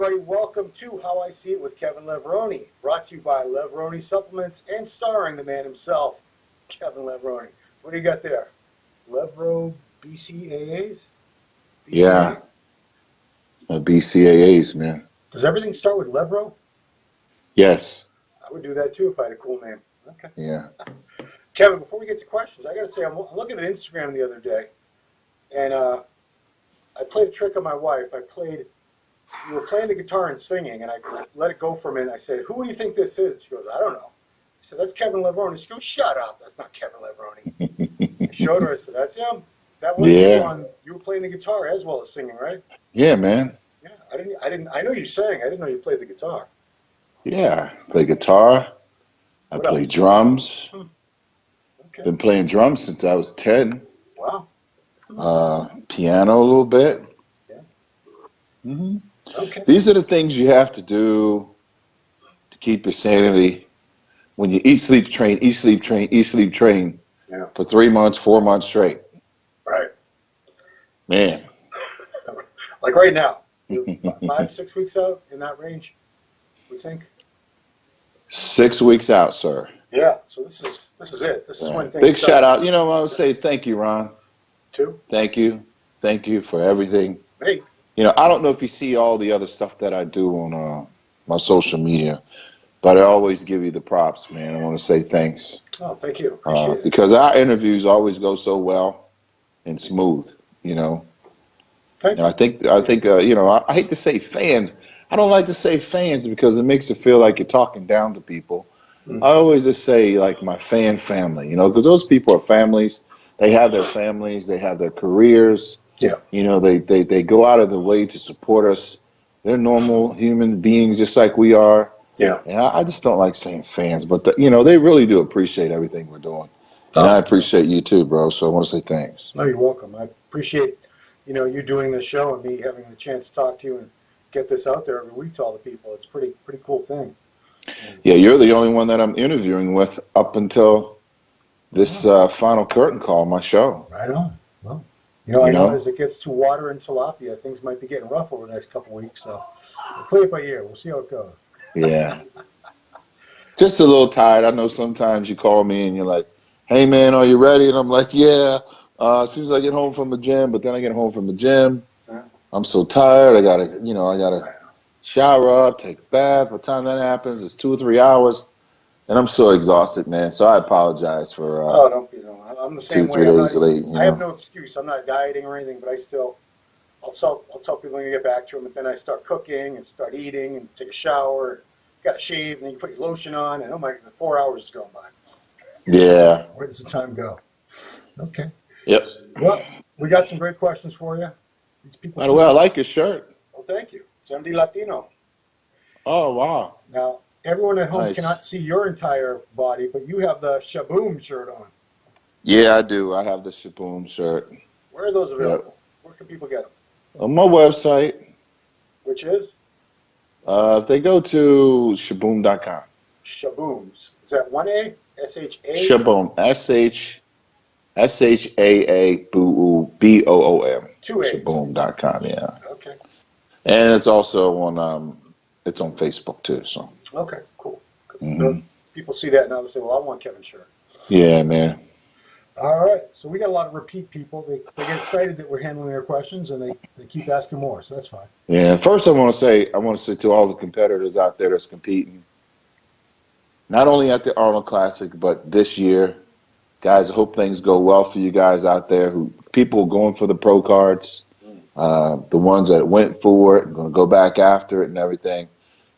everybody. Welcome to How I See It with Kevin Levrone, brought to you by Levrone Supplements and starring the man himself, Kevin Levrone. What do you got there? Levro BCAAs? Yeah, BCAAs, man. Does everything start with Levro? Yes. I would do that too if I had a cool name. Okay. Yeah. Kevin, before we get to questions, I got to say, I'm looking at Instagram the other day, and I played a trick on my wife. You were playing the guitar and singing, and I let it go for a minute. I said, "Who do you think this is?" She goes, "I don't know." I said, "That's Kevin Levrone." She goes, "Shut up. That's not Kevin Levrone." I showed her. I said, "That's him. That was you were playing the guitar as well as singing, right?" Yeah, man. Yeah, I know you sang. I didn't know you played the guitar. Yeah, I play guitar. I play drums. Okay. Been playing drums since I was 10. Wow. Piano a little bit. Yeah. Mm-hmm. Okay. These are the things you have to do to keep your sanity when you eat, sleep, train, Yeah. for 3 months, 4 months straight. Right. Man. Like right now, 5, 6 weeks out in that range, we think. 6 weeks out, sir. Yeah. So this is it. This is when things big start. shout out. I would say thank you, Ron. Too. Thank you for everything. Hey. I don't know if you see all the other stuff that I do on my social media, but I always give you the props, man. I want to say thanks. Oh, thank you. Appreciate it. Because our interviews always go so well and smooth, Thank you. And I think I hate to say fans. I don't like to say fans because it makes it feel like you're talking down to people. I always just say like my fan family, because those people are families. They have their families. They have their careers. Yeah. They go out of the way to support us. They're normal human beings just like we are. Yeah. And I just don't like saying fans, but they really do appreciate everything we're doing. And I appreciate you too, bro. So I want to say thanks. No, you're welcome. I appreciate, you doing this show and me having the chance to talk to you and get this out there every week to all the people. It's a pretty cool thing. Yeah, you're the only one that I'm interviewing with up until this final curtain call on my show. Right on. Well, I know as it gets to water and tilapia, things might be getting rough over the next couple of weeks. So we'll play it by ear. We'll see how it goes. Yeah. Just a little tired. I know sometimes you call me and you're like, "Hey, man, are you ready?" And I'm like, "Yeah." As soon as I get home from the gym, but then I get home from the gym, I'm so tired. I gotta shower up, take a bath. By the time that happens, it's 2 or 3 hours, and I'm so exhausted, man. So I apologize for. Don't be. I'm the same 2, way. 3 days late. I have no excuse. I'm not dieting or anything, but I'll tell people when you get back to them, but then I start cooking and start eating and take a shower, got to shave, and then you put your lotion on, and the 4 hours is going by. Yeah. Where does the time go? Okay. Yep. Well, we got some great questions for you. These people. By the way, I like your shirt. Oh, thank you. Sandy Latino. Oh, wow. Now, everyone at home cannot see your entire body, but you have the Shaboom shirt on. Yeah, I do. I have the Shaboom shirt. Where are those available? Yep. Where can people get them? On my website. Which is? If they go to shaboom.com. Shabooms. Is that one A? S-H-A? Shaboom. SHAABOOM. 2 A's. Shaboom.com, yeah. Okay. And it's also on it's on Facebook too. So. Okay, cool. People see that now they say, "Well, I want Kevin's shirt." Yeah, man. All right, so we got a lot of repeat people. They get excited that we're handling their questions, and they keep asking more. So that's fine. Yeah. First, I want to say to all the competitors out there that's competing, not only at the Arnold Classic, but this year, guys. I hope things go well for you guys out there. People going for the pro cards, the ones that went for it, going to go back after it, and everything.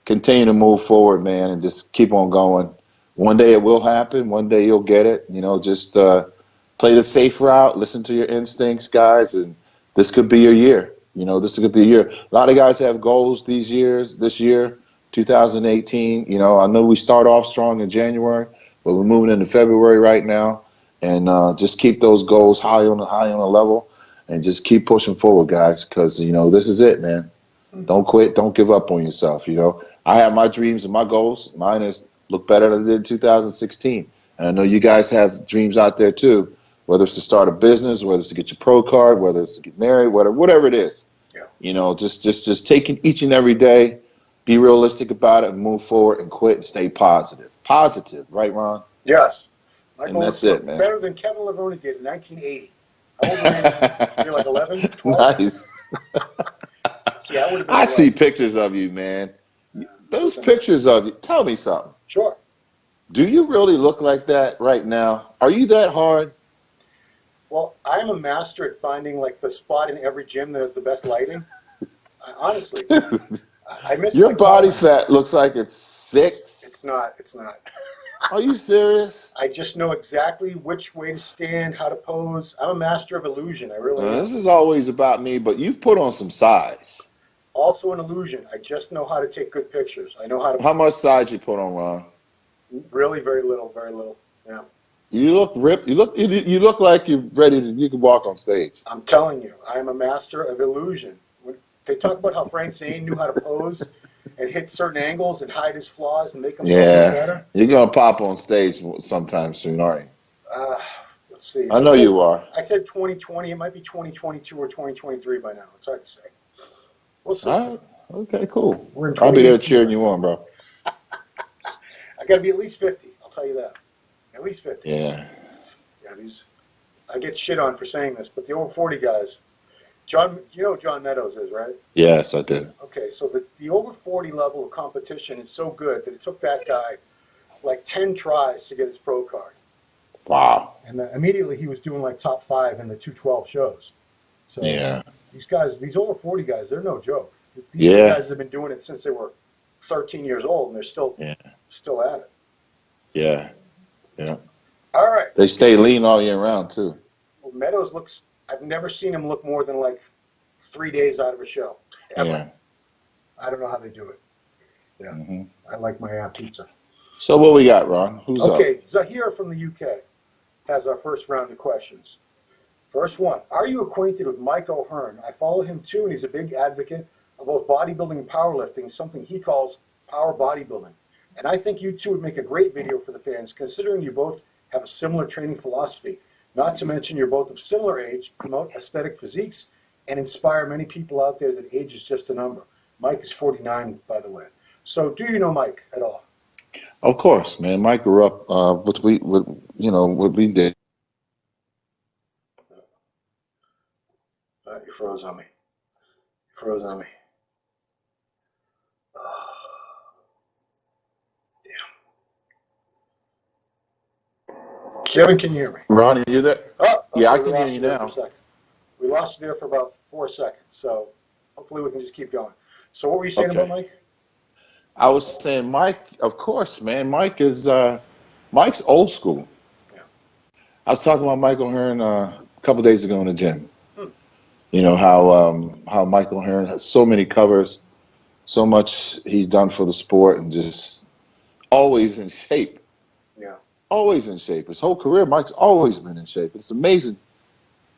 Continue to move forward, man, and just keep on going. One day it will happen. One day you'll get it. Just play the safe route. Listen to your instincts, guys, and this could be your year. This could be a year. A lot of guys have goals this year, 2018. I know we start off strong in January, but we're moving into February right now, and just keep those goals high on a level, and just keep pushing forward, guys, because this is it, man. Don't quit. Don't give up on yourself. I have my dreams and my goals. Mine is look better than I did in 2016. And I know you guys have dreams out there too, whether it's to start a business, whether it's to get your pro card, whether it's to get married, whatever it is. Yeah. You know, just take it each and every day, be realistic about it, and move forward, and quit and stay positive. Positive, right, Ron? Yes. My And goals that's it, look man. better than Kevin Levrone did in 1980. How old were you then? You're like 11, 12? Nice. See, I would have been I see 11. pictures of you, man. I Those would've been- pictures of you. Tell me something. Sure. Do you really look like that right now? Are you that hard? Well, I'm a master at finding like the spot in every gym that has the best lighting. Honestly, I miss Your my body college. fat looks like it's 6. It's not. It's not. Are you serious? I just know exactly which way to stand, how to pose. I'm a master of illusion. I really am. This is always about me, but you've put on some size. Also an illusion. I just know how to take good pictures. I know how to How much size you put on, Ron? really very little, very little. Yeah. You look ripped. You look like you're ready to. You can walk on stage. I'm telling you, I am a master of illusion. When they talk about how Frank Zane knew how to pose and hit certain angles and hide his flaws and make himself look Yeah, better. you're gonna pop on stage sometime soon, aren't you? Let's see. I know you are. I said 2020. It might be 2022 or 2023 by now. It's hard to say. We'll see. All right. Okay, cool. We're in I'll be there 2018 cheering right you now. on, bro. I got to be at least 50. I'll tell you that. At least 50. Yeah. Yeah, I get shit on for saying this, but the over 40 guys, John, you know who John Meadows is, right? Yes, I do. Okay, so the over 40 level of competition is so good that it took that guy like 10 tries to get his pro card. Wow. And immediately he was doing like top 5 in the 212 shows. So Yeah. these guys, these over 40 guys, they're no joke. These Yeah. guys have been doing it since they were 13 years old, and they're still at it. Yeah. Yeah. All right. They stay lean all year round too. Well, Meadows looks. I've never seen him look more than like 3 days out of a show. Ever. Yeah. I don't know how they do it. Yeah. Mm-hmm. I like my pizza. So what we got, Ron? Who's Okay, Zahir from the UK has our first round of questions. First one, are you acquainted with Mike O'Hearn? I follow him too, and he's a big advocate of both bodybuilding and powerlifting, something he calls power bodybuilding. And I think you two would make a great video for the fans, considering you both have a similar training philosophy. Not to mention you're both of similar age, promote aesthetic physiques, and inspire many people out there that age is just a number. Mike is 49, by the way. So do you know Mike at all? Of course, man. Mike grew up with what we did. You froze on me. You froze on me. Damn. Kevin, can you hear me? Ron, are you there? Oh, Yeah, I we can hear lost you there now. for a second. We lost you there for about 4 seconds, so hopefully we can just keep going. So what were you saying Okay. about Mike? I was saying, Mike. Of course, man. Mike's old school. Yeah. I was talking about Michael Hearn a couple days ago in the gym. Hmm. You know how Michael Hearn has so many covers, so much he's done for the sport, and just always in shape. Yeah. Always in shape. His whole career, Mike's always been in shape. It's amazing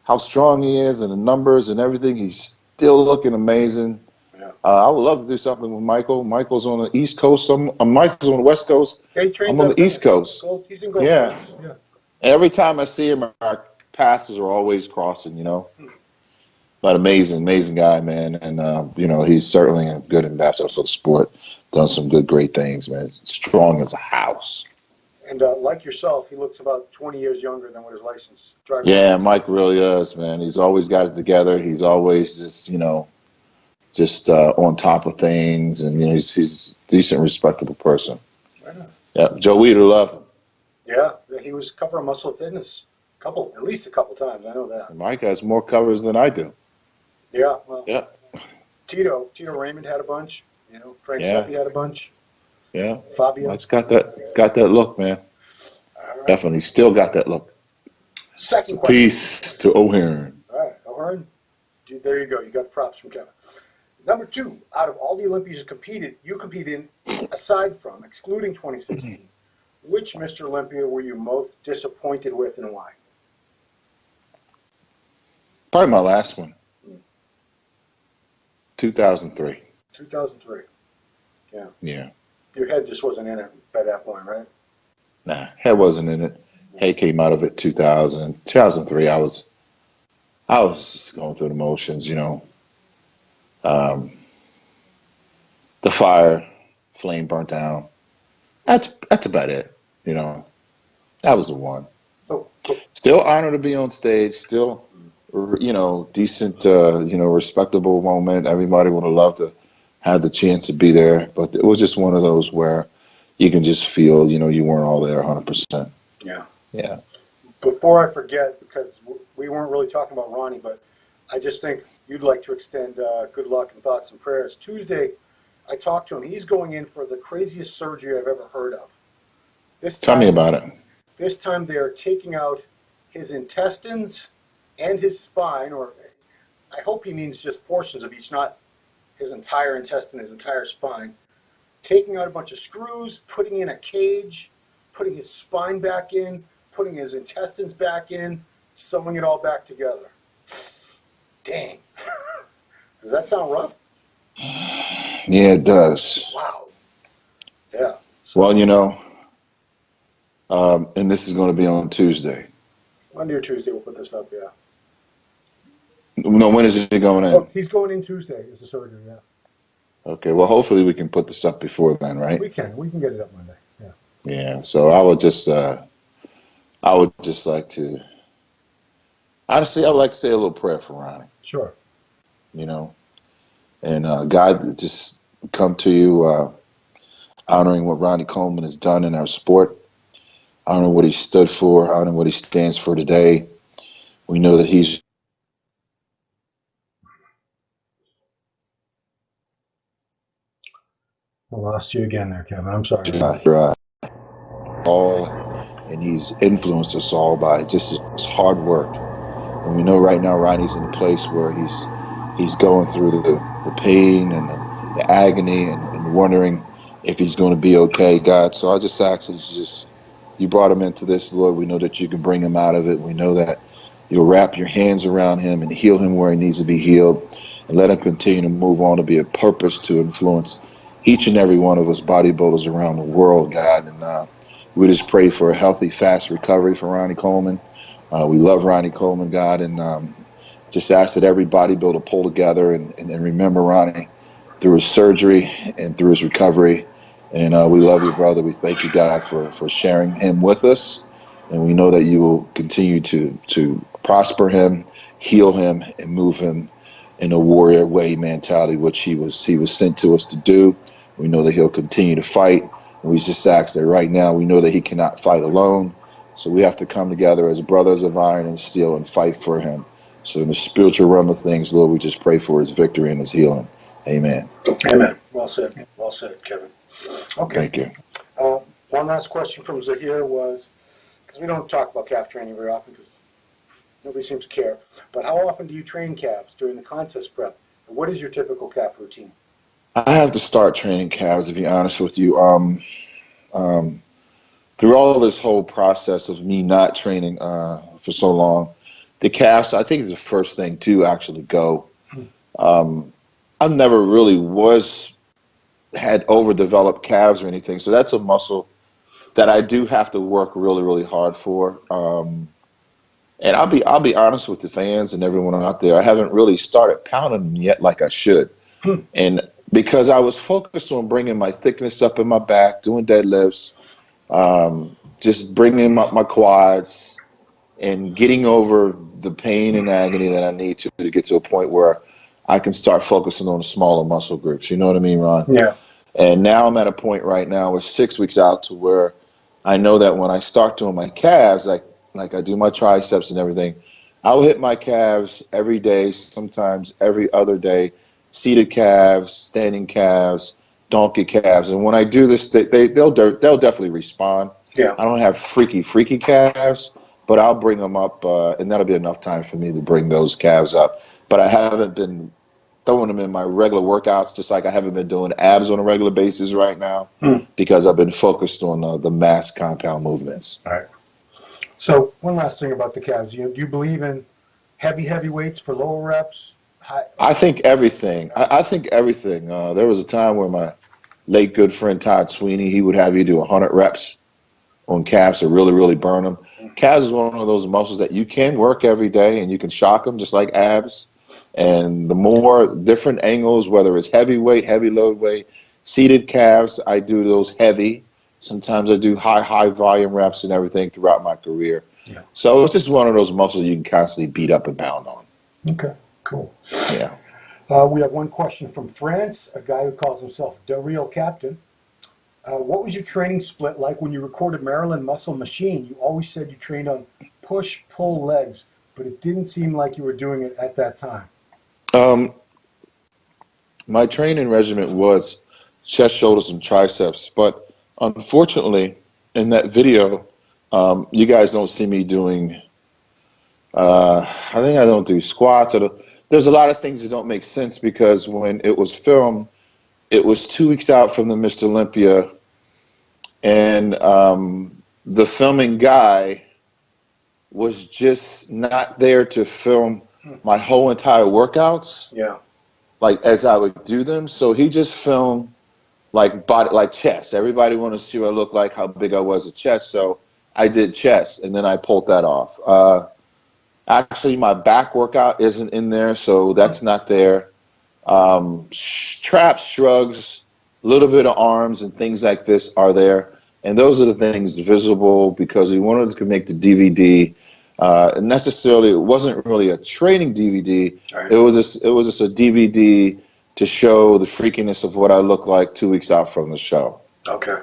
how strong he is and the numbers and everything. He's still looking amazing. Yeah. I would love to do something with Michael. Michael's on the East Coast. Michael's on the West Coast. Yeah, he trains I'm on up the East there. Coast. He's in Gold Yeah. Coast. Yeah. Every time I see him, our paths are always crossing, you know. But amazing guy, man. And, he's certainly a good ambassador for the sport. Done some great things, man. Strong as a house. And like yourself, he looks about 20 years younger than what his driver's Yeah, license. Mike really is, man. He's always got it together. He's always just on top of things. And, he's a decent, respectable person. Right on. Yeah, Joe Weider loved him. Yeah, he was covering Muscle Fitness at least a couple times. I know that. Mike has more covers than I do. Yeah, well, Yeah. Tito Raymond had a bunch. Frank Yeah. Seppi had a bunch. Yeah. Fabio. Mike's got that look, man. All right. Definitely still got that look. Second question. Peace to O'Hearn. All right, O'Hearn. Dude, there you go. You got props from Kevin. Number 2, out of all the Olympians you competed in, aside from, excluding 2016, which Mr. Olympia were you most disappointed with and why? Probably my last one. 2003. 2003. Yeah. Yeah. Your head just wasn't in it by that point, right? Nah, head wasn't in it. Head came out of it 2000. 2003, I was just going through the motions, Um, the fire, flame burnt down. That's about it. You know, that was the one. Oh, Still honored to be on stage. Still, decent. Respectable moment. Everybody would have loved to have the chance to be there, but it was just one of those where you can just feel, you weren't all there 100%. yeah. Yeah. Before I forget, because we weren't really talking about Ronnie, but I just think you'd like to extend good luck and thoughts and prayers. Tuesday, I talked to him. He's going in for the craziest surgery I've ever heard of. Tell me about it. This time they are taking out his intestines and his spine, or I hope he means just portions of each, not his entire intestine, his entire spine. Taking out a bunch of screws, putting in a cage, putting his spine back in, putting his intestines back in, sewing it all back together. Dang. Does that sound rough? Yeah, it does. Wow. Yeah. So, Well, and this is going to be on Tuesday. Monday or Tuesday we'll put this up, yeah. No, when is he going in? Oh, he's going in Tuesday is the surgery, yeah. Okay, well, hopefully we can put this up before then, right? We can get it up Monday, yeah. Yeah, so I would just like to, honestly, I would like to say a little prayer for Ronnie, Sure. and God, just come to you, honoring what Ronnie Coleman has done in our sport, honoring what he stood for, honoring what he stands for today. We know that he's I lost you again there, Kevin. I'm sorry. all, and he's influenced us all by just his hard work. And we know right now Ronnie's in a place where he's going through the pain and the agony and wondering if he's going to be okay, God. So I just ask that you brought him into this, Lord. We know that you can bring him out of it. We know that you'll wrap your hands around him and heal him where he needs to be healed, and let him continue to move on to be a purpose to influence each and every one of us bodybuilders around the world, God. And we just pray for a healthy, fast recovery for Ronnie Coleman. We love Ronnie Coleman, God, and just ask that every bodybuilder pull together and remember Ronnie through his surgery and through his recovery. And we love you, brother. We thank you, God, for sharing him with us. And we know that you will continue to prosper him, heal him, and move him in a warrior way mentality, which he was sent to us to do. We know that he'll continue to fight. And we just ask that right now, we know that he cannot fight alone. So we have to come together as brothers of iron and steel and fight for him. So in the spiritual realm of things, Lord, we just pray for his victory and his healing. Amen. Amen. Well said. Well said, Kevin. Okay. Thank you. One last question from Zahir was, because we don't talk about calf training very often because nobody seems to care, but how often do you train calves during the contest prep? And what is your typical calf routine? I have to start training calves, to be honest with you. Through all this whole process of me not training for so long, the calves, I think, is the first thing to actually go. I've never really had overdeveloped calves or anything, so that's a muscle that I do have to work really, really hard for. And I'll be honest with the fans and everyone out there, I haven't really started pounding them yet like I should. And because I was focused on bringing my thickness up in my back, doing deadlifts, just bringing up my quads and getting over the pain and agony that I need to get to a point where I can start focusing on the smaller muscle groups. You know what I mean, Ron? Yeah. And now I'm at a point right now, we're 6 weeks out, to where I know that when I start doing my calves, like I do my triceps and everything, I'll hit my calves every day, sometimes every other day, seated calves, standing calves, donkey calves. And when I do this, they'll definitely respond. Yeah. I don't have freaky calves, but I'll bring them up, and that'll be enough time for me to bring those calves up. But I haven't been throwing them in my regular workouts, just like I haven't been doing abs on a regular basis right now, because I've been focused on the mass compound movements. All right. So one last thing about the calves. Do you believe in heavy weights for lower reps? I think everything. I think everything. There was a time where my late good friend Todd Sweeney, he would have you do 100 reps on calves to really, really burn them. Calves is one of those muscles that you can work every day and you can shock them just like abs. And the more different angles, whether it's heavy weight, heavy load weight, seated calves, I do those heavy. Sometimes I do high volume reps and everything throughout my career. Yeah. So it's just one of those muscles you can constantly beat up and pound on. Okay, cool. Yeah. We have one question from France, a guy who calls himself The Real Captain. What was your training split like when you recorded Maryland Muscle Machine? You always said you trained on push-pull legs, but it didn't seem like you were doing it at that time. My training regimen was chest, shoulders, and triceps. But unfortunately, in that video, you guys don't see me doing, I think I don't do squats. There's a lot of things that don't make sense because when it was filmed, it was 2 weeks out from the Mr. Olympia, and the filming guy was just not there to film my whole entire workouts. Yeah. Like as I would do them. So he just filmed like body, like chest. Everybody wanted to see what I looked like, how big I was at chest. So I did chest, and then I pulled that off. Actually, my back workout isn't in there, so that's not there. Traps, shrugs, a little bit of arms and things like this are there. And those are the things visible because we wanted to make the DVD. Necessarily, it wasn't really a training DVD. Right. It was just a DVD to show the freakiness of what I look like 2 weeks out from the show. Okay.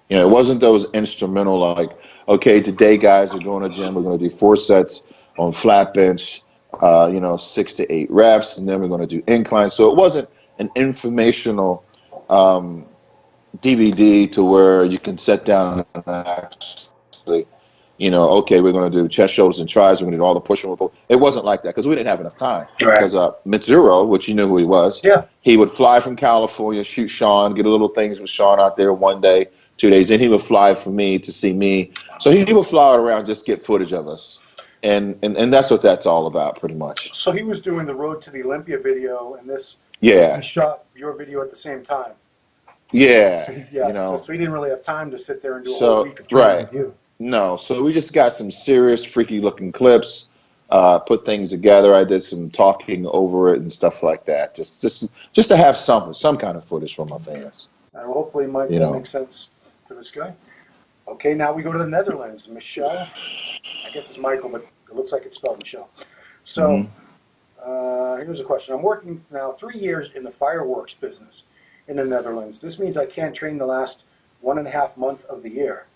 You know, it wasn't those instrumental like, okay, today guys are going to gym. We're going to do 4 sets on flat bench, 6 to 8 reps, and then we're going to do incline. So it wasn't an informational DVD to where you can sit down and actually, okay, we're going to do chest, shoulders, and tries. We're going to do all the push and pull. It wasn't like that because we didn't have enough time. Right. Because Mitsuru, which you knew who he was, Yeah. he would fly from California, shoot Sean, get a little things with Sean out there one day, 2 days. Then he would fly for me to see me. So he would fly around, just get footage of us. And that's what that's all about, pretty much. So he was doing the Road to the Olympia video, and this. Yeah. He shot your video at the same time. Yeah. So so he didn't really have time to sit there and do a So, whole week of training right. with you. No, so we just got some serious freaky looking clips, put things together. I did some talking over it and stuff like that. Just to have some kind of footage for my fans. Hopefully that makes sense for this guy. Okay, now we go to the Netherlands. Michelle, I guess it's Michael, but it looks like it's spelled Michelle. So here's a question. I'm working now 3 years in the fireworks business in the Netherlands. This means I can't train the last 1.5 months of the year.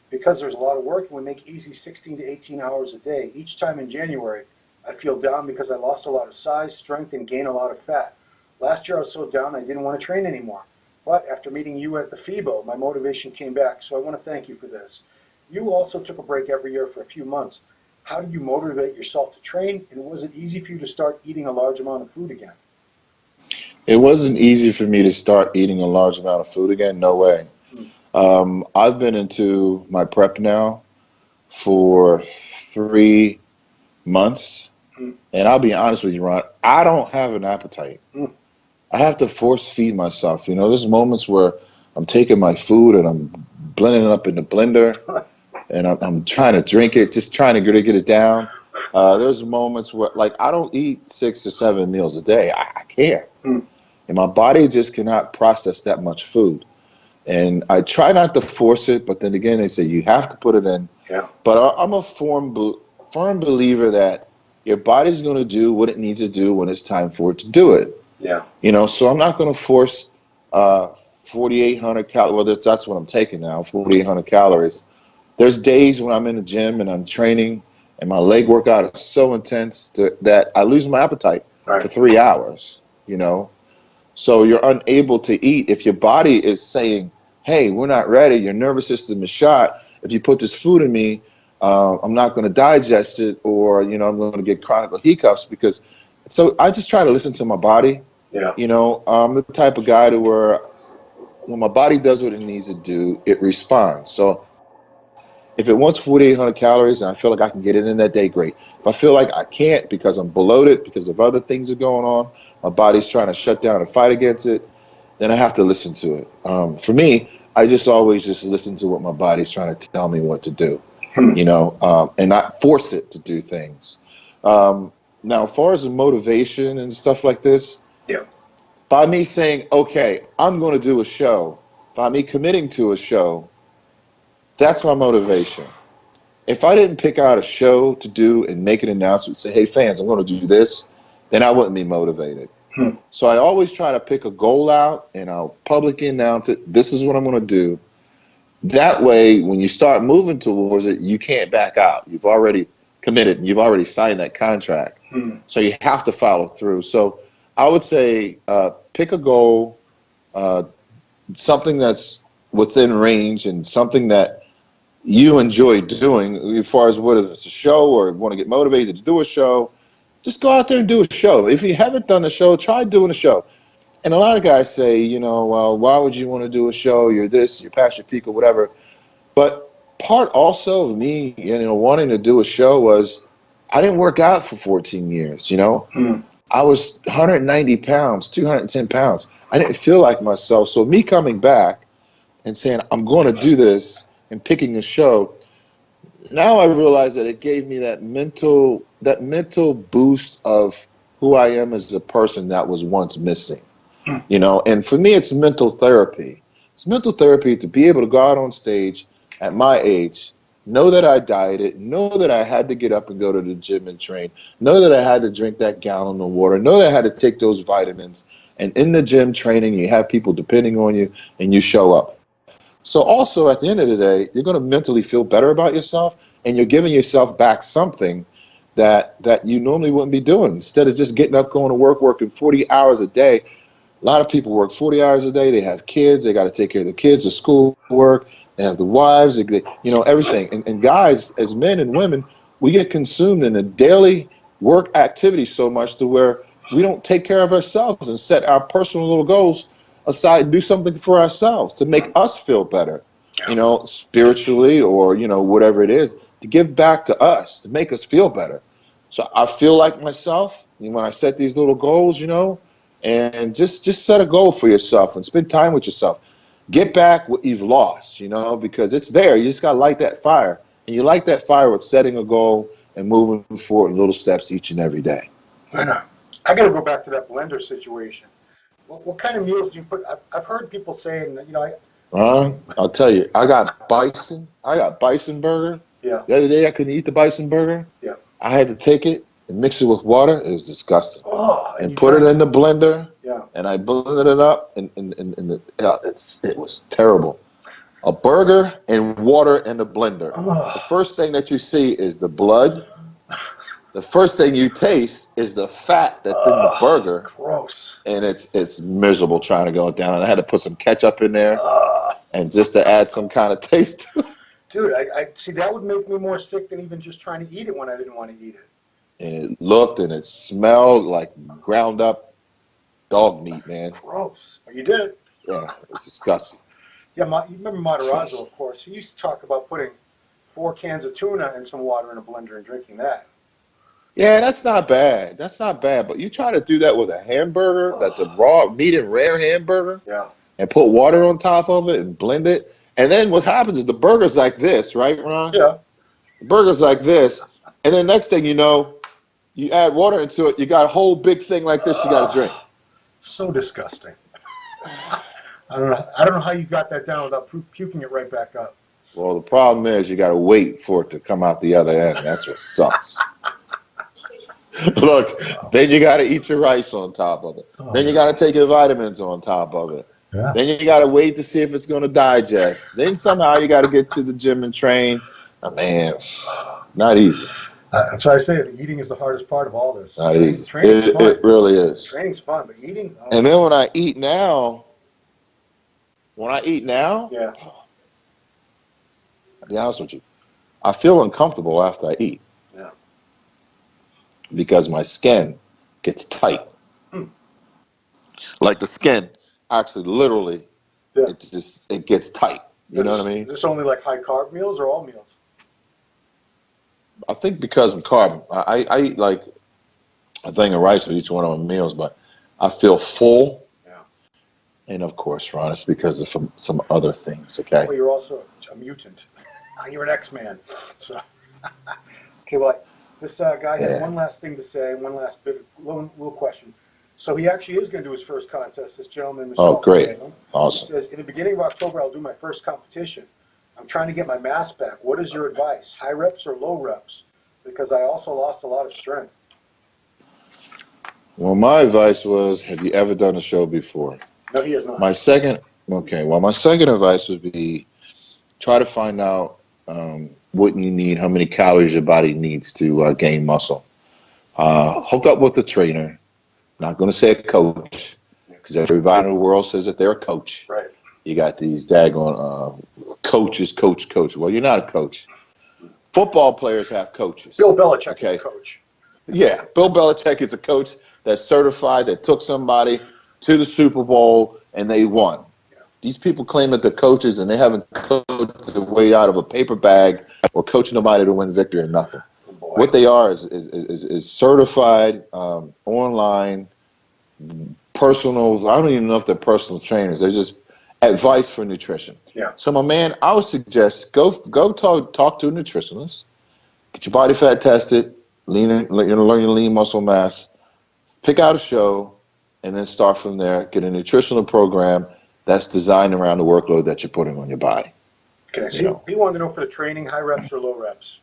Because there's a lot of work and we make easy 16 to 18 hours a day. Each time in January, I feel down because I lost a lot of size, strength, and gained a lot of fat. Last year I was so down I didn't want to train anymore. But after meeting you at the FIBO, my motivation came back, so I want to thank you for this. You also took a break every year for a few months. How did you motivate yourself to train, and was it easy for you to start eating a large amount of food again? It wasn't easy for me to start eating a large amount of food again. No way. I've been into my prep now for 3 months, and I'll be honest with you, Ron, I don't have an appetite. I have to force feed myself. There's moments where I'm taking my food and I'm blending it up in the blender, and I'm trying to drink it, just trying to get it down. There's moments where, like, I don't eat 6 or 7 meals a day. I can't. And my body just cannot process that much food. And I try not to force it, but then again, they say you have to put it in. Yeah. But I'm a firm believer that your body's going to do what it needs to do when it's time for it to do it. Yeah. So I'm not going to force 4,800 calories. Well, that's what I'm taking now, 4,800 calories. There's days when I'm in the gym and I'm training, and my leg workout is so intense that I lose my appetite for 3 hours. So you're unable to eat if your body is saying, hey, we're not ready, your nervous system is shot. If you put this food in me, I'm not going to digest it, or, I'm going to get chronic hiccups so I just try to listen to my body. Yeah. I'm the type of guy to where when my body does what it needs to do, it responds. So if it wants 4,800 calories and I feel like I can get it in that day, great. If I feel like I can't because I'm bloated, because of other things that are going on, my body's trying to shut down and fight against it, then I have to listen to it. For me, I just always just listen to what my body's trying to tell me what to do, and not force it to do things. Now, as far as the motivation and stuff like this, Yeah. by me saying, okay, I'm going to do a show, by me committing to a show, that's my motivation. If I didn't pick out a show to do and make an announcement, say, hey, fans, I'm going to do this, then I wouldn't be motivated. So I always try to pick a goal out and I'll publicly announce it. This is what I'm going to do. That way, when you start moving towards it, you can't back out. You've already committed and you've already signed that contract. So you have to follow through. So I would say pick a goal, something that's within range and something that you enjoy doing as far as whether it's a show or want to get motivated to do a show. Just go out there and do a show. If you haven't done a show, try doing a show. And a lot of guys say, you know, well, why would you want to do a show? You're this, you're past your peak or whatever. But part also of me, you know, wanting to do a show was I didn't work out for 14 years, you know. I was 190 pounds, 210 pounds. I didn't feel like myself. So me coming back and saying, I'm going to do this and picking a show, now I realize that it gave me that mental boost of who I am as a person that was once missing. You know, and for me, it's mental therapy. It's mental therapy to be able to go out on stage at my age, know that I dieted, know that I had to get up and go to the gym and train, know that I had to drink that gallon of water, know that I had to take those vitamins. And in the gym training, you have people depending on you and you show up. So also at the end of the day, you're going to mentally feel better about yourself and you're giving yourself back something that you normally wouldn't be doing. Instead of just getting up, going to work, working 40 hours a day. A lot of people work 40 hours a day. They have kids. They got to take care of the kids, the school work. They have the wives, you know, everything. And guys, as men and women, we get consumed in the daily work activity so much to where we don't take care of ourselves and set our personal little goals aside and do something for ourselves to make us feel better, you know, spiritually or, you know, whatever it is, to give back to us, to make us feel better. So I feel like myself when I set these little goals, you know, and just set a goal for yourself and spend time with yourself. Get back what you've lost, you know, because it's there. You just got to light that fire. And you light that fire with setting a goal and moving forward in little steps each and every day. I know. I got to go back to that blender situation. What kind of meals do you put? I've heard people saying, you know, I'll tell you, I got bison burger. Yeah. The other day I couldn't eat the bison burger. Yeah. I had to take it and mix it with water. It was disgusting. Oh, and put it in the blender. Yeah. And I blended it up, and it was terrible. A burger and water in the blender. Oh. The first thing that you see is the blood. The first thing you taste is the fat that's in the burger. Gross. And it's miserable trying to go down. And I had to put some ketchup in there, and just to add some kind of taste to it. Dude, I see that would make me more sick than even just trying to eat it when I didn't want to eat it. And it looked and it smelled like ground up dog meat, man. Gross. But you did it. Yeah, it's disgusting. Yeah, you remember Matarazzo, of course. He used to talk about putting 4 cans of tuna and some water in a blender and drinking that. Yeah, that's not bad. That's not bad. But you try to do that with a hamburger that's a raw, meat and rare hamburger, Yeah. and put water on top of it and blend it. And then what happens is the burger's like this, right, Ron? Yeah. The burger's like this. And then next thing you know, you add water into it, you got a whole big thing like this you got to drink. So disgusting. I don't know how you got that down without puking it right back up. Well, the problem is you got to wait for it to come out the other end. That's what sucks. Look, then you got to eat your rice on top of it. Then you got to take your vitamins on top of it. Yeah. Then you got to wait to see if it's going to digest. Then somehow you got to get to the gym and train. Oh, man, not easy. That's why I say the eating is the hardest part of all this. Not easy. Training's fun. It really is. Training's fun, but eating. Oh. And then when I eat now, Yeah. I'll be honest with you, I feel uncomfortable after I eat. Yeah. Because my skin gets tight. Like the skin, actually, literally, Yeah. it gets tight. You know what I mean? Is this only like high carb meals or all meals? I think because I'm carb, I eat like a thing of rice with each one of my meals, but I feel full. Yeah. And of course, Ron, it's because of some other things, okay? Well, you're also a mutant. You're an X-Man. So, okay, well, This guy had Yeah. one last thing to say, one last bit, little question. So he actually is going to do his first contest. This gentleman, Michelle. Oh, great. He Awesome. says, in the beginning of October, I'll do my first competition. I'm trying to get my mass back. What is your advice? High reps or low reps? Because I also lost a lot of strength. Well, my advice was, have you ever done a show before? No, he has not. My second advice would be try to find out what you need, how many calories your body needs to gain muscle. Hook up with a trainer. Not going to say a coach, because everybody in the world says that they're a coach. Right. You got these daggone coaches, coach. Well, you're not a coach. Football players have coaches. Bill Belichick is Okay. a coach. Yeah, Bill Belichick is a coach that's certified, that took somebody to the Super Bowl, and they won. Yeah. These people claim that they're coaches, and they haven't coached their way out of a paper bag or coached nobody to win victory or nothing. Oh, boy. What they are is certified, online, personal. I don't even know if they're personal trainers. They're just advice for nutrition. Yeah. So, my man, I would suggest go talk to a nutritionist, get your body fat tested, learn your lean muscle mass, pick out a show, and then start from there. Get a nutritional program that's designed around the workload that you're putting on your body. Okay. So he wanted to know for the training, high reps or low reps.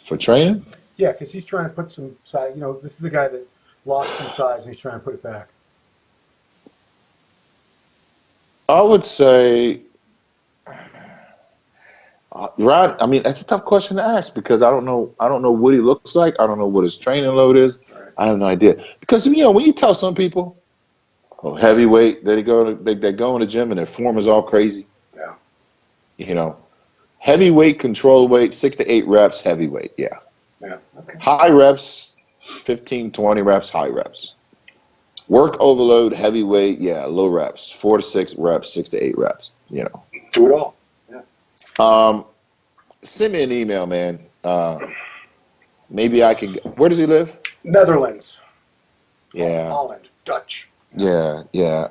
For training, Yeah, because he's trying to put some size. You know, this is a guy that lost some size and he's trying to put it back. I would say, Rod. I mean, that's a tough question to ask because I don't know what he looks like. I don't know what his training load is. Right. I have no idea. Because when you tell some people, oh, heavyweight, they go in the gym and their form is all crazy. Yeah. Heavyweight, control weight, 6 to 8 reps, heavyweight. Yeah. Yeah. Okay. High reps, 15, 20 reps, high reps. Work overload, heavyweight, yeah, low reps, 4 to 6 reps, 6 to 8 reps. Do it all. Yeah. Send me an email, man. Maybe I can. Where does he live? Netherlands. Yeah. Holland. Dutch. Yeah.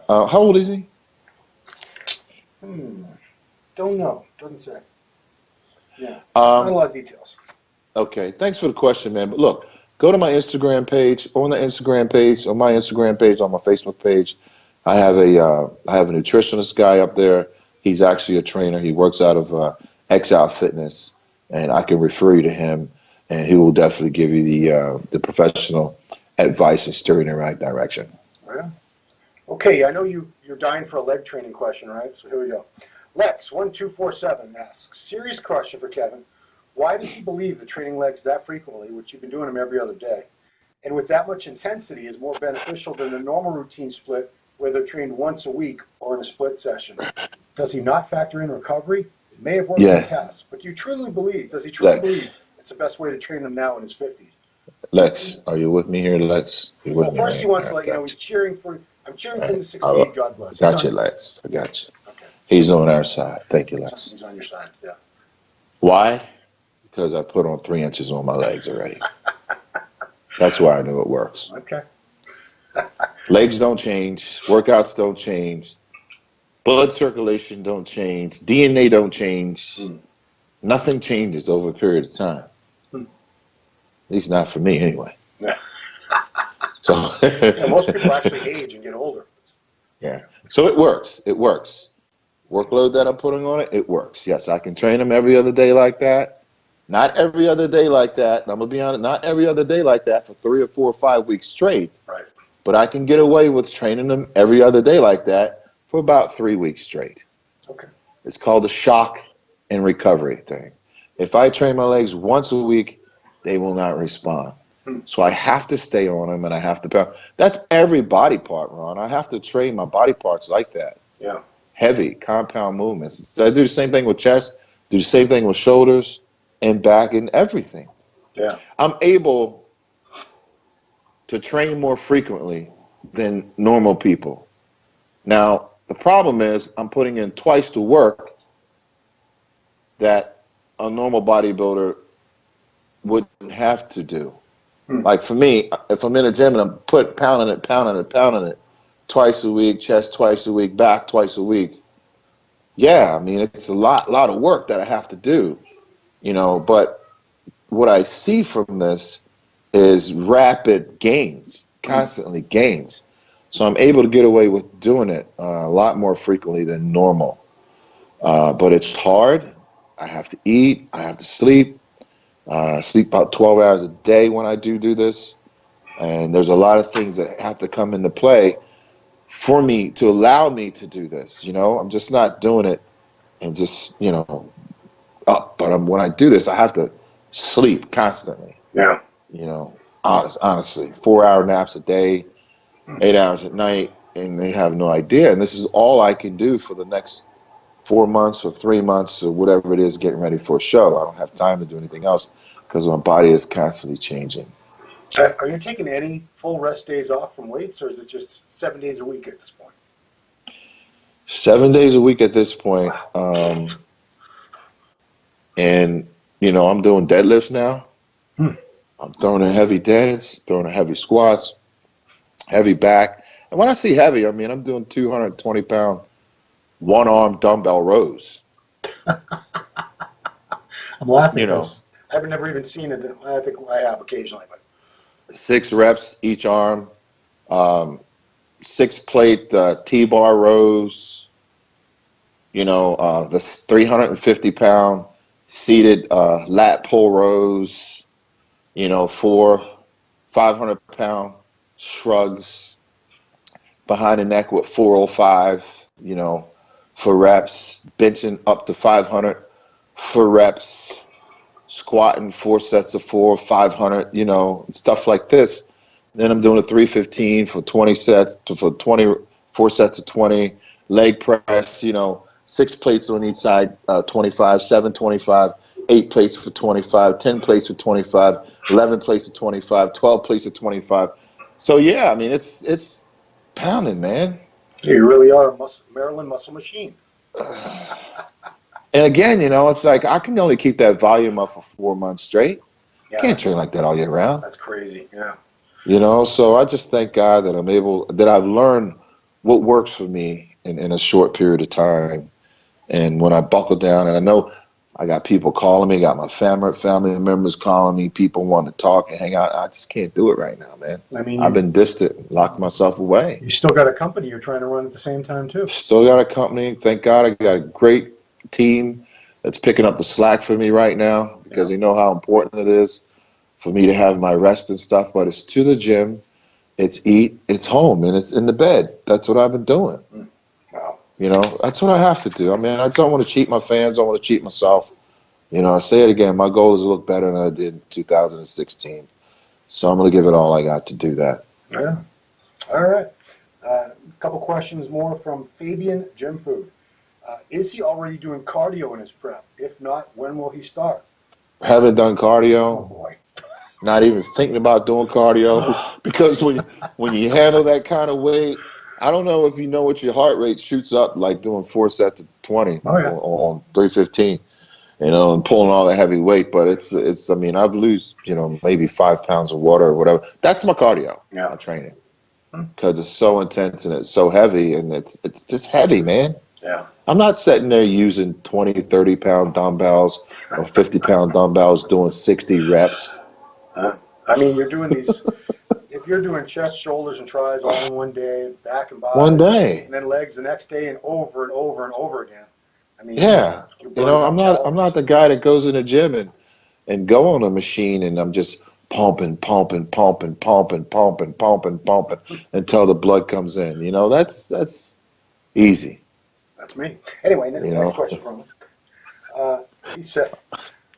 How old is he? Don't know. Doesn't say. Yeah. Not a lot of details. Okay. Thanks for the question, man. But look, go to my Instagram page. On my Instagram page, on my Facebook page, I have a nutritionist guy up there. He's actually a trainer. He works out of Exile Fitness, and I can refer you to him, and he will definitely give you the professional advice and steer you in the right direction. Yeah. Okay, I know you're dying for a leg training question, right? So here we go. Lex1247 asks, serious question for Kevin. Why does he believe that training legs that frequently, which you've been doing them every other day, and with that much intensity is more beneficial than a normal routine split where they're trained once a week or in a split session? Does he not factor in recovery? It may have worked in the past, but does he truly believe it's the best way to train him now in his 50s? Lex, are you with me here, Lex? Well, first he wants to let you know I'm cheering for him to succeed, God bless. Got you, Lex. I got you. Okay. He's on our side. Thank you, Lex. He's on your side, yeah. Why? Because I put on 3 inches on my legs already. That's why I knew it works. Okay. Legs don't change. Workouts don't change. Blood circulation don't change. DNA don't change. Nothing changes over a period of time. At least not for me, anyway. So most people actually age and get older. Yeah. So it works. It works. Workload that I'm putting on it, it works. Yes, I can train them every other day like that. Not every other day like that. I'm going to be honest, not every other day like that for 3 or 4 or 5 weeks straight. Right. But I can get away with training them every other day like that for about 3 weeks straight. Okay. It's called the shock and recovery thing. If I train my legs once a week, they will not respond. So I have to stay on them and I have to pound. That's every body part, Ron. I have to train my body parts like that. Yeah. Heavy, compound movements. I do the same thing with chest, do the same thing with shoulders and back and everything. Yeah. I'm able to train more frequently than normal people. Now, the problem is I'm putting in twice the work that a normal bodybuilder wouldn't have to do. Like for me, if I'm in a gym and I'm pounding it twice a week, chest twice a week, back twice a week. Yeah, I mean, it's a lot of work that I have to do, but what I see from this is rapid gains, constantly gains. So I'm able to get away with doing it a lot more frequently than normal. But it's hard. I have to eat. I have to sleep. Sleep about 12 hours a day when I do this. And there's a lot of things that have to come into play for me to allow me to do this. I'm just not doing it and just, up. But when I do this, I have to sleep constantly. Yeah. Honestly, 4-hour naps a day, 8 hours at night, and they have no idea. And this is all I can do for the next 4 months or 3 months or whatever it is, getting ready for a show. I don't have time to do anything else because my body is constantly changing. Are you taking any full rest days off from weights, or is it just 7 days a week at this point? 7 days a week at this point. And, I'm doing deadlifts now. I'm throwing in heavy deads, throwing in heavy squats, heavy back. And when I say heavy, I mean I'm doing 220-pound one-arm dumbbell rows. I'm laughing because I've never even seen it. I think I have occasionally, but 6 reps each arm, 6-plate T-bar rows. The 350-pound seated lat pull rows. 4 500-pound shrugs behind the neck with 405. For reps, benching up to 500 for reps, squatting 4 sets of 4, 500, stuff like this. Then I'm doing a 315 for 20 sets, for 4 sets of 20, leg press, 6 plates on each side, 25, 7, 25, 8 plates for 25, 10 plates for 25, 11 plates for 25, 12 plates for 25. So, yeah, I mean, it's pounding, man. You really are a Maryland muscle machine. And again, it's like I can only keep that volume up for 4 months straight. Yeah, Can't train like that all year round. That's crazy. Yeah. So I just thank God that I've learned what works for me in a short period of time. And when I buckle down, and I know I got people calling me, got my family members calling me, people want to talk and hang out. I just can't do it right now, man. I mean, I've been distant, locked myself away. You still got a company you're trying to run at the same time, too. Still got a company. Thank God I got a great team that's picking up the slack for me right now because they know how important it is for me to have my rest and stuff. But it's to the gym, it's eat, it's home, and it's in the bed. That's what I've been doing. Wow. That's what I have to do. I mean, I don't want to cheat my fans. I don't want to cheat myself. I say it again. My goal is to look better than I did in 2016. So I'm going to give it all I got to do that. Yeah. All right. A couple questions more from Fabian Gym Food. Is he already doing cardio in his prep? If not, when will he start? Haven't done cardio. Oh, boy. Not even thinking about doing cardio because when you handle that kind of weight, I don't know if you know what your heart rate shoots up like doing 4 sets of 20 on 315, and pulling all that heavy weight. But it's I mean, I've lose, maybe 5 pounds of water or whatever. That's my cardio, my training, because it's so intense and it's so heavy and it's just heavy, man. Yeah. I'm not sitting there using 20, 30-pound dumbbells or 50-pound dumbbells doing 60 reps. I mean, you're doing these. If you're doing chest, shoulders, and tries all in one day, back and biceps, one day, and then legs the next day, and over and over and over again. I mean, I'm not the guy that goes in the gym and go on a machine and I'm just pumping until the blood comes in. That's easy. That's me. Anyway, next question from him. He said,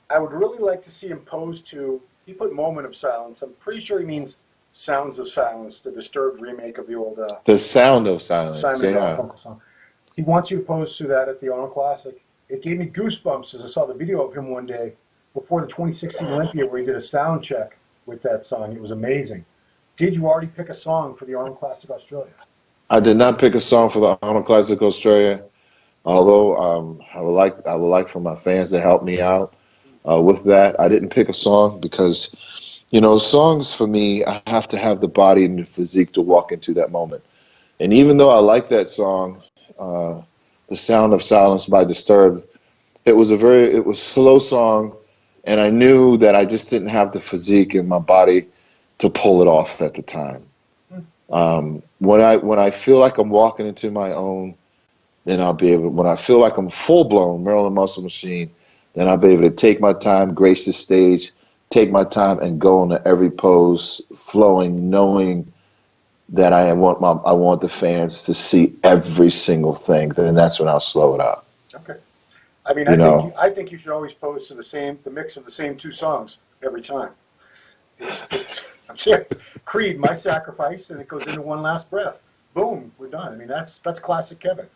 I would really like to see him pose to, he put Moment of Silence. I'm pretty sure he means Sounds of Silence, the Disturbed remake of the old The Sound of Silence. Simon Garfunkel song. He wants you to pose to that at the Arnold Classic. It gave me goosebumps as I saw the video of him one day before the 2016 Olympia where he did a sound check with that song. It was amazing. Did you already pick a song for the Arnold Classic Australia? I did not pick a song for the Arnold Classic Australia, although I would like for my fans to help me out with that. I didn't pick a song because, songs for me, I have to have the body and the physique to walk into that moment. And even though I like that song, The Sound of Silence by Disturbed, it was a slow song, and I knew that I just didn't have the physique in my body to pull it off at the time. When I feel like I'm walking into my own, then I'll be able. When I feel like I'm full blown Maryland Muscle Machine, then I'll be able to take my time, grace the stage, take my time, and go into every pose, flowing, knowing that I want the fans to see every single thing. Then that's when I'll slow it up. Okay. I mean, I think you should always pose to the mix of the same two songs every time. I'm serious. Creed, My Sacrifice, and it goes into One Last Breath. Boom, we're done. I mean, that's classic Kevin.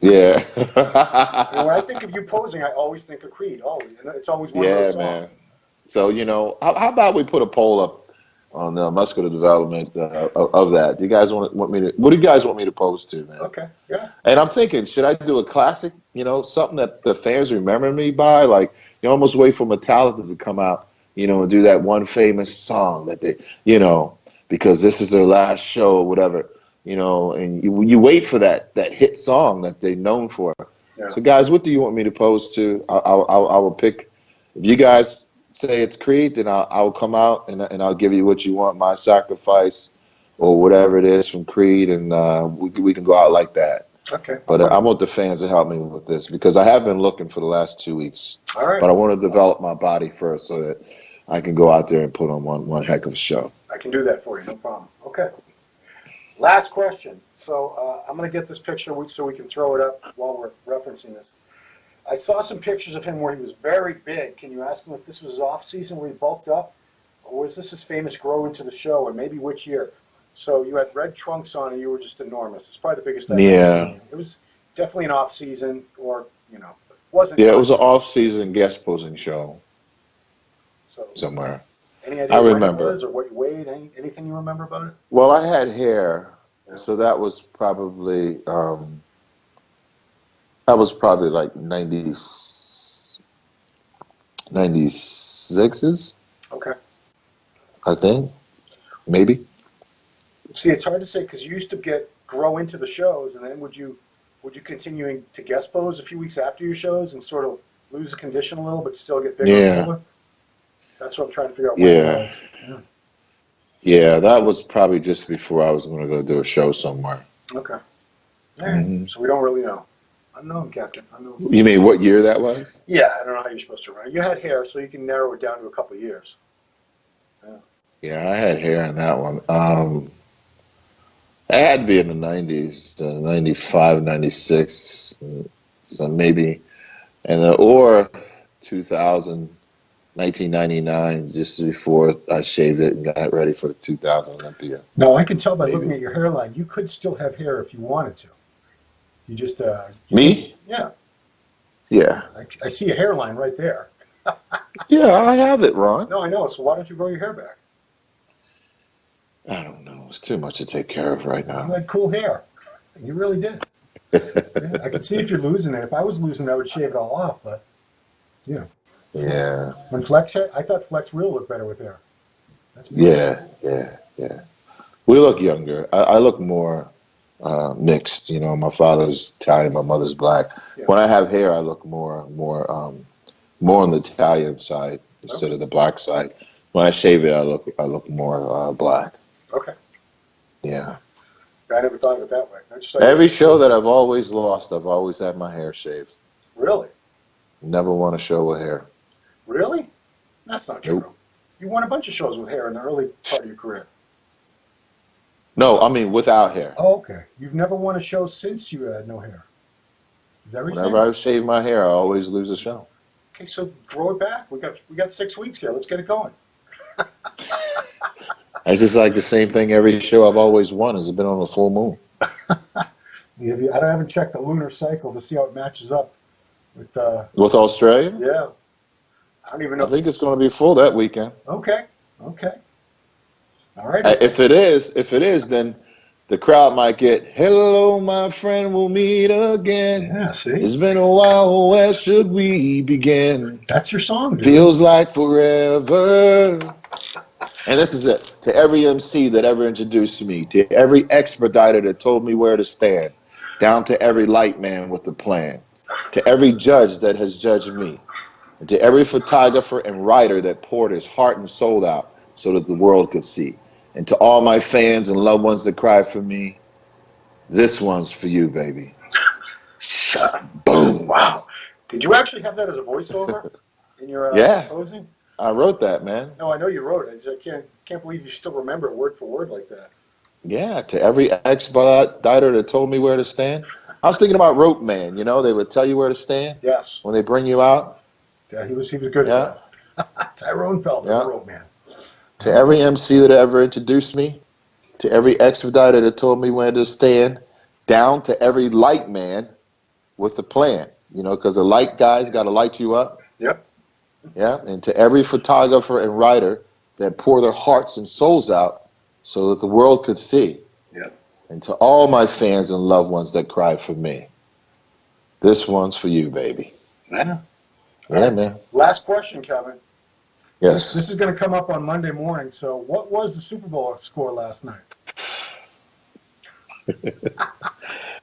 Yeah. And when I think of you posing, I always think of Creed. Always, and it's always one of those songs. Man. So how about we put a poll up on the muscular development of that? Do you guys want me to? What do you guys want me to post to, man? Okay, yeah. And I'm thinking, should I do a classic? Something that the fans remember me by, like almost wait for Metallica to come out, and do that one famous song that they, because this is their last show or whatever, and you wait for that hit song that they're known for. Yeah. So, guys, what do you want me to post to? I will pick. If you guys say it's Creed, then I'll come out and I'll give you what you want, My Sacrifice, or whatever it is from Creed, and we can go out like that. Okay. But I want the fans to help me with this because I have been looking for the last 2 weeks. All right. But I want to develop my body first so that I can go out there and put on one heck of a show. I can do that for you, no problem. Okay. Last question. So I'm going to get this picture so we can throw it up while we're referencing this. I saw some pictures of him where he was very big. Can you ask him if this was his off season where he bulked up, or was this his famous grow into the show, and maybe which year? So you had red trunks on, and you were just enormous. It's probably the biggest I've ever seen. It was definitely an off season, or it wasn't. Yeah, it was an off season guest posing show. So somewhere. Any idea I when remember. it was, or what you weighed? Anything you remember about it? Well, I had hair, so that was probably like 96s. Okay. I think, maybe. See, it's hard to say because you used to grow into the shows, and then would you continuing to guest pose a few weeks after your shows and sort of lose the condition a little, but still get bigger? Yeah. And bigger? That's what I'm trying to figure out. What it was. Yeah, that was probably just before I was going to go do a show somewhere. Okay. All right. Mm-hmm. So we don't really know. Unknown, Captain. Unknown. You mean what year that was? Yeah, I don't know how you're supposed to run. You had hair, so you can narrow it down to a couple of years. Yeah, I had hair in that one. It had to be in the 90s, 95, 96, so maybe, or 2000, 1999, just before I shaved it and got ready for the 2000 Olympia. No, I can tell by looking at your hairline, you could still have hair if you wanted to. You just me? Yeah. Yeah. I see a hairline right there. Yeah, I have it, Ron. No, I know. So why don't you grow your hair back? I don't know. It's too much to take care of right now. You had cool hair. You really did. Yeah, I could see if you're losing it. If I was losing it, I would shave it all off. But, Yeah. When Flex had, I thought Flex real looked better with hair. That's me. Yeah. We look younger. I look more mixed. My father's Italian, my mother's black. Yeah. When I have hair, I look more on the Italian side instead of the black side. When I shave it, I look more black. Okay. Yeah. I never thought of it that way. Every show that I've always lost, I've always had my hair shaved. Really? Never won a show with hair. Really? That's not true. Nope. You won a bunch of shows with hair in the early part of your career. No, I mean without hair. Oh, okay. You've never won a show since you had no hair. Is that what you're saying? Whenever I shave my hair, I always lose a show. Okay, so grow it back. We got 6 weeks here. Let's get it going. It's just like the same thing every show I've always won has been on a full moon. I haven't checked the lunar cycle to see how it matches up with Australia? Yeah. I don't even know. I think it's going to be full that weekend. Okay. All right. If it is, then the crowd might get, "Hello, my friend, we'll meet again. Yeah, see? It's been a while, where should we begin? That's your song, dude. Feels like forever." And this is it. To every MC that ever introduced me, to every expediter that told me where to stand, down to every light man with a plan, to every judge that has judged me, And to every photographer and writer that poured his heart and soul out so that the world could see. And to all my fans and loved ones that cried for me, this one's for you, baby. Boom. Wow. Did you actually have that as a voiceover in your Yeah. posing? I wrote that, man. No, I know you wrote it. I can't believe you still remember it word for word like that. Yeah, to every expediter that told me where to stand. I was thinking about Rope Man, you know, they would tell you where to stand Yes. when they bring you out. Yeah, he was good Yeah. at that. Tyrone Feldman, Yeah. the rope man. To every MC that ever introduced me, to every expediter that told me where to stand, down to every light man with a plan, you know, because the light guy's got to light you up. Yep. Yeah. And to every photographer and writer that pour their hearts and souls out so that the world could see. Yep. And to all my fans and loved ones that cried for me, this one's for you, baby. I know. Yeah, man. Last question, Kevin. Yes. This is going to come up on Monday morning. So, what was the Super Bowl score last night?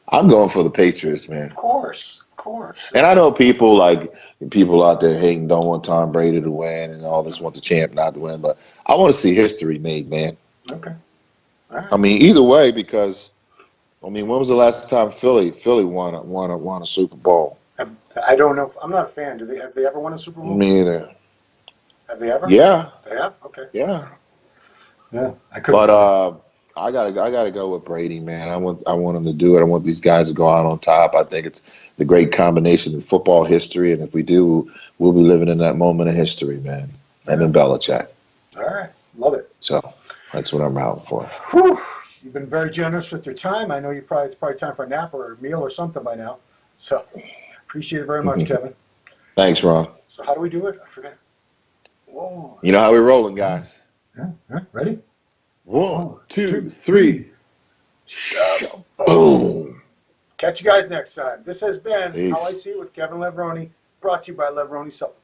I'm going for the Patriots, man. Of course. And I know people out there hating, don't want Tom Brady to win and all this, want the champ not to win, but I want to see history made, man. Okay. All right. I mean, either way, because when was the last time Philly won a Super Bowl? I don't know. I'm not a fan. Have they ever won a Super Bowl? Me either. Have they ever? Yeah. They have. Okay. Yeah. Yeah. But I gotta go with Brady, man. I want him to do it. I want these guys to go out on top. I think it's the great combination in football history, and if we do, we'll be living in that moment of history, man. And in Belichick. All right. Love it. So that's what I'm out for. Whew. You've been very generous with your time. I know it's probably time for a nap or a meal or something by now. So appreciate it very much, Kevin. Thanks, Ron. So how do we do it? I forget. Whoa. You know how we're rolling, guys. Yeah. Ready? 1, 2, 3. Boom. Catch you guys next time. This has been Peace. How I See It with Kevin Levrone, brought to you by Levrone Supplements.